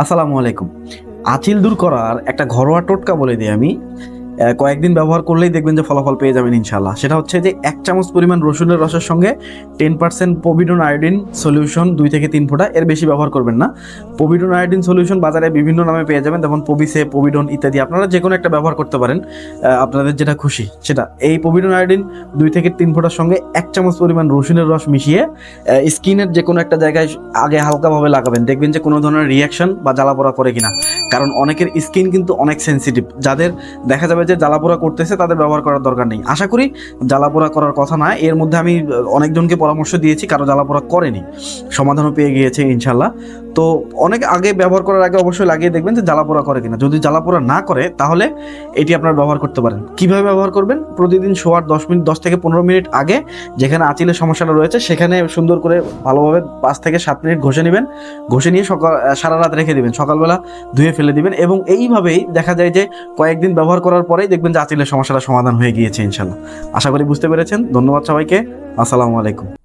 আসসালামু আলাইকুম। আঁচিল দূর করার একটা ঘরোয়া টোটকা বলে দিই আমি। কয়েকদিন ব্যবহার করলেই দেখবেন যে ফলাফল পেয়ে যাবেন ইনশাআল্লাহ। সেটা হচ্ছে যে ১ চামচ পরিমাণ রসুনের রসের সঙ্গে 10% পভিডন আয়োডিন সলিউশন ২ থেকে ৩ ফোঁটা, এর বেশি ব্যবহার করবেন না। পভিডন আয়োডিন সলিউশন বাজারে বিভিন্ন নামে পেয়ে যাবেন, যেমন পভিসে, পভিডন ইত্যাদি। আপনারা যেকোনো একটা ব্যবহার করতে পারেন, আপনাদের যেটা খুশি সেটা। এই পভিডন আয়োডিন ২ থেকে ৩ ফোঁটার সঙ্গে ১ চামচ পরিমাণ রসুনের রস মিশিয়ে স্কিনের যে কোনো একটা জায়গায় আগে হালকাভাবে লাগাবেন, দেখবেন যে কোনো ধরনের রিয়াকশন বা জ্বালাপোড়া করে কিনা। কারণ অনেকের স্কিন কিন্তু অনেক সেন্সিটিভ, যাদের দেখা যাবে যে জ্বালাপোড়া করতেছে তাদের ব্যবহার করার দরকার নেই। আশা করি জ্বালাপোড়া করার কথা না। এর মধ্যে আমি অনেকজনকে পরামর্শ দিয়েছি, কারো জ্বালাপোড়া করেনি, সমাধানও পেয়ে গিয়েছে ইনশাল্লাহ। তো অনেক আগে ব্যবহার করার আগে অবশ্যই লাগিয়ে দেখবেন যে জ্বালাপোড়া করে কিনা। যদি জ্বালাপোড়া না করে তাহলে এটি আপনারা ব্যবহার করতে পারেন। কিভাবে ব্যবহার করবেন? প্রতিদিন শোয়ার 10 থেকে 15 মিনিট আগে যেখানে আঁচিলের সমস্যাটা রয়েছে সেখানে সুন্দর করে ভালোভাবে 5 থেকে 7 মিনিট ঘষে নেবেন। ঘষে নিয়ে সারা রাত রেখে দিবেন, সকালবেলা ধুয়ে ফেলে দিবেন। এবং এইভাবেই দেখা যায় যে কয়েকদিন ব্যবহার করার পরেই দেখবেন যে আঁচিলের সমস্যাটা সমাধান হয়ে গিয়েছে ইনশাল্লাহ। আশা করি বুঝতে পেরেছেন। ধন্যবাদ সবাইকে। আসসালামু আলাইকুম।